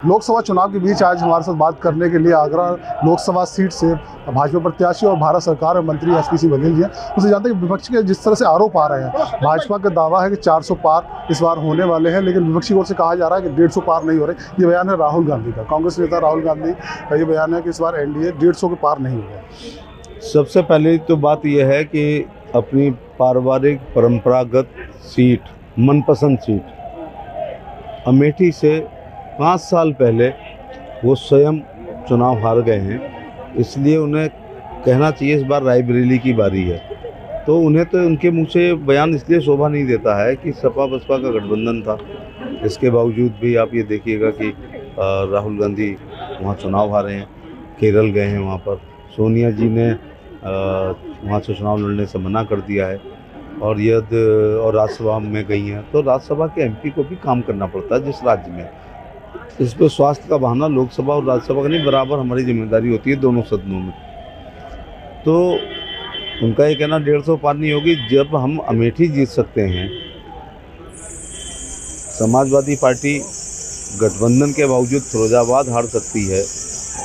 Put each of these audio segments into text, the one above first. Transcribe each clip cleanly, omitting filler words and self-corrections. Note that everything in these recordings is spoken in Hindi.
लोकसभा चुनाव के बीच आज हमारे साथ बात करने के लिए आगरा लोकसभा सीट से भाजपा प्रत्याशी और भारत सरकार में मंत्री एसपी सिंह बघेल जी हैं। उनसे जानते हैं कि विपक्ष के जिस तरह से आरोप आ रहे हैं, भाजपा का दावा है कि 400 पार इस बार होने वाले हैं, लेकिन विपक्षी ओर से कहा जा रहा है कि 150 पार नहीं हो रहे। ये बयान है राहुल गांधी का। कांग्रेस नेता राहुल गांधी का ये बयान है कि इस बार एनडीए 150 के पार नहीं हुआ। सबसे पहले तो बात यह है कि अपनी पारिवारिक परंपरागत सीट, मनपसंद सीट अमेठी से 5 साल पहले वो स्वयं चुनाव हार गए हैं, इसलिए उन्हें कहना चाहिए इस बार रायबरेली की बारी है। तो उन्हें तो उनके मुंह से बयान इसलिए शोभा नहीं देता है कि सपा बसपा का गठबंधन था। इसके बावजूद भी आप ये देखिएगा कि राहुल गांधी वहाँ चुनाव हारे हैं, केरल गए हैं, वहाँ पर सोनिया जी ने वहाँ से चुनाव लड़ने से मना कर दिया है और राज्यसभा में गई हैं। तो राज्यसभा के एमपी को भी काम करना पड़ता है जिस राज्य में। इस पर स्वास्थ्य का बहाना लोकसभा और राज्यसभा का नहीं, बराबर हमारी जिम्मेदारी होती है दोनों सदनों में। तो उनका ये कहना 150 पार नहीं होगी। जब हम अमेठी जीत सकते हैं, समाजवादी पार्टी गठबंधन के बावजूद फिरोजाबाद हार सकती है,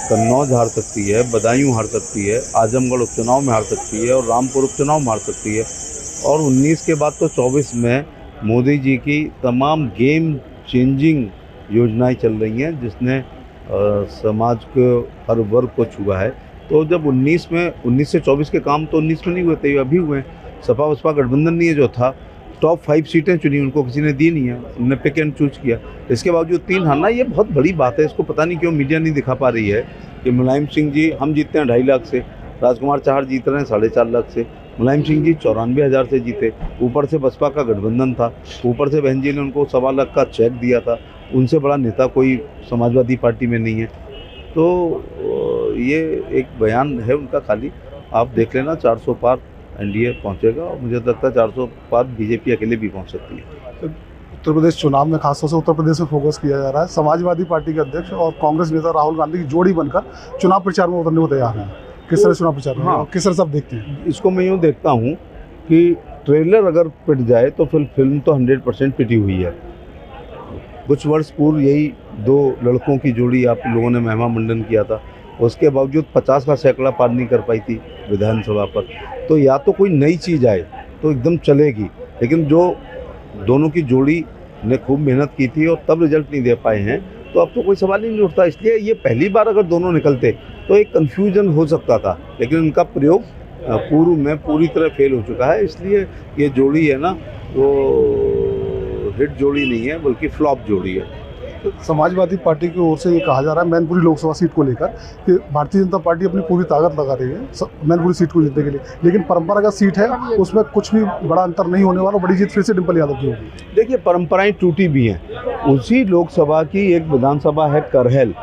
कन्नौज हार सकती है, बदायूं हार सकती है, आजमगढ़ उपचुनाव में हार सकती है और रामपुर उपचुनाव में हार सकती है, और 19 के बाद तो 24 में मोदी जी की तमाम गेम चेंजिंग योजनाएं चल रही हैं जिसने समाज के हर वर्ग को छुआ है। तो जब 19 से 24 के काम तो 19 में नहीं हुए थे, अभी हुए हैं। सपा बसपा गठबंधन नहीं है जो था, टॉप 5 सीटें चुनी, उनको किसी ने दी नहीं है, उन्होंने पिक एंड चूज किया। इसके बावजूद 3 हारना ये बहुत बड़ी बात है। इसको पता नहीं क्यों मीडिया नहीं दिखा पा रही है कि मुलायम सिंह जी, हम जीतते हैं 2.5 लाख से, राजकुमार चाहर जीत रहे हैं 4.5 लाख से, मुलायम सिंह जी 94,000 से जीते। ऊपर से बसपा का गठबंधन था, ऊपर से बहन जी ने उनको 1.25 लाख का चेक दिया था। उनसे बड़ा नेता कोई समाजवादी पार्टी में नहीं है। तो ये एक बयान है उनका खाली। आप देख लेना 400 पार एनडीए पहुंचेगा और मुझे लगता है 400 पार बीजेपी अकेले भी पहुंच सकती है। उत्तर प्रदेश चुनाव में खासतौर से उत्तर प्रदेश में फोकस किया जा रहा है। समाजवादी पार्टी के अध्यक्ष और कांग्रेस नेता राहुल गांधी की जोड़ी बनकर चुनाव प्रचार में उतरने को तैयार है। किस तरह चुनाव प्रचार में, हाँ, किस तरह से आप देखते हैं इसको? मैं यूँ देखता हूँ कि ट्रेलर अगर पिट जाए तो फिर फिल्म तो 100% पिटी हुई है। कुछ वर्ष पूर्व यही 2 लड़कों की जोड़ी आप लोगों ने महिमा मंडन किया था, उसके बावजूद 50 का सैकड़ा पार नहीं कर पाई थी विधानसभा पर। तो या तो कोई नई चीज़ आए तो एकदम चलेगी, लेकिन जो दोनों की जोड़ी ने खूब मेहनत की थी और तब रिजल्ट नहीं दे पाए हैं, तो अब तो कोई सवाल ही नहीं उठता। इसलिए ये पहली बार अगर दोनों निकलते तो एक कन्फ्यूजन हो सकता था, लेकिन उनका प्रयोग पूर्व में पूरी तरह फेल हो चुका है। इसलिए ये जोड़ी है ना, वो हिट जोड़ी नहीं है बल्कि फ्लॉप जोड़ी है। समाजवादी पार्टी की ओर से ये कहा जा रहा है मैनपुरी लोकसभा सीट को लेकर कि भारतीय जनता पार्टी अपनी पूरी ताकत लगा रही है मैनपुरी सीट को जीतने के लिए, लेकिन परंपरागत सीट है, उसमें कुछ भी बड़ा अंतर नहीं होने वाला। बड़ी जीत फिर से डिम्पल यादव की होगी। देखिए, परंपराएं टूटी भी हैं। उसी लोकसभा की एक विधानसभा है करहल,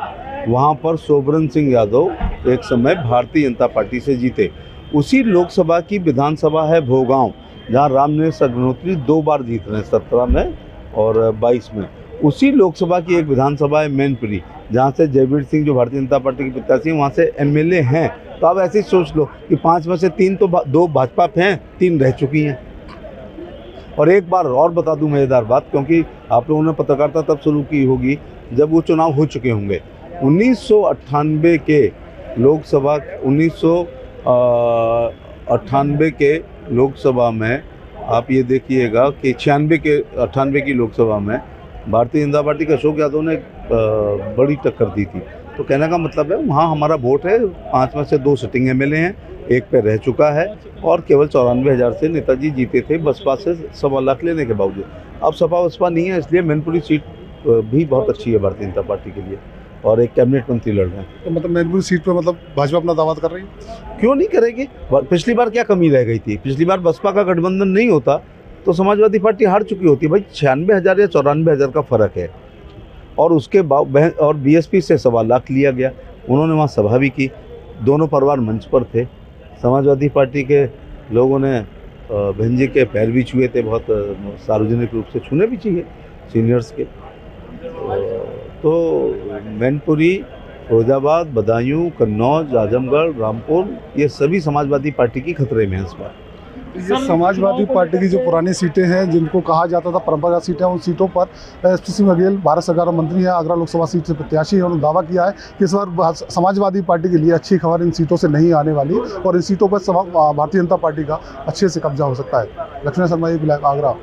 वहाँ पर सोबरन सिंह यादव एक समय भारतीय जनता पार्टी से जीते। उसी लोकसभा की विधानसभा है भोगांव, जहाँ रामनिवास अग्निहोत्री 2 बार जीत रहे हैं, 17 में और 22 में। उसी लोकसभा की एक विधानसभा है मैनपुरी, जहाँ से जयवीर सिंह जो भारतीय जनता पार्टी के प्रत्याशी हैं, वहाँ से एमएलए हैं। तो आप ऐसे ही सोच लो कि 5 में से 3 तो 2 भाजपा पे हैं, 3 रह चुकी हैं। और एक बार और बता दूं मज़ेदार बात, क्योंकि आप लोगों ने पत्रकारिता तब शुरू की होगी जब वो चुनाव हो चुके होंगे। 1998 के लोकसभा 1998 के लोकसभा में आप ये देखिएगा कि 98 की लोकसभा में भारतीय जनता पार्टी के अशोक यादव ने बड़ी टक्कर दी थी। तो कहने का मतलब है वहाँ हमारा वोट है। 5 में से 2 सिटिंग एमएलए हैं, एक पे रह चुका है और केवल 94,000 से नेताजी जीते थे बसपा से 1.25 लाख लेने के बावजूद। अब सपा बसपा नहीं है, इसलिए मैनपुरी सीट भी बहुत अच्छी है भारतीय जनता पार्टी के लिए और एक कैबिनेट मंत्री लड़ रहे हैं। तो मतलब मैनपुरी सीट पर मतलब भाजपा अपना दावा कर रही है? क्यों नहीं करेगी? पिछली बार क्या कमी रह गई थी? पिछली बार बसपा का गठबंधन नहीं होता तो समाजवादी पार्टी हार चुकी होती है। भाई 96,000 या 94,000 का फ़र्क है और उसके और बीएसपी से 1.25 लाख लिया गया। उन्होंने वहाँ सभा भी की, दोनों परिवार मंच पर थे। समाजवादी पार्टी के लोगों ने बहन जी के पैर भी छुए थे, बहुत सार्वजनिक रूप से छूने भी चाहिए सीनियर्स के। तो मैनपुरी, फिरोजाबाद, बदायूं, कन्नौज, आजमगढ़, रामपुर, ये सभी समाजवादी पार्टी की खतरे में हैं इस बार। ये समाजवादी पार्टी की जो पुरानी सीटें हैं जिनको कहा जाता था परंपरागत सीटें, उन सीटों पर एसपी सिंह बघेल भारत सरकार में मंत्री हैं, आगरा लोकसभा सीट से प्रत्याशी हैं। उन्होंने दावा किया है कि इस बार समाजवादी पार्टी के लिए अच्छी खबर इन सीटों से नहीं आने वाली और इन सीटों पर भारतीय जनता पार्टी का अच्छे से कब्जा हो सकता है। लक्ष्मण शर्मा, आगरा।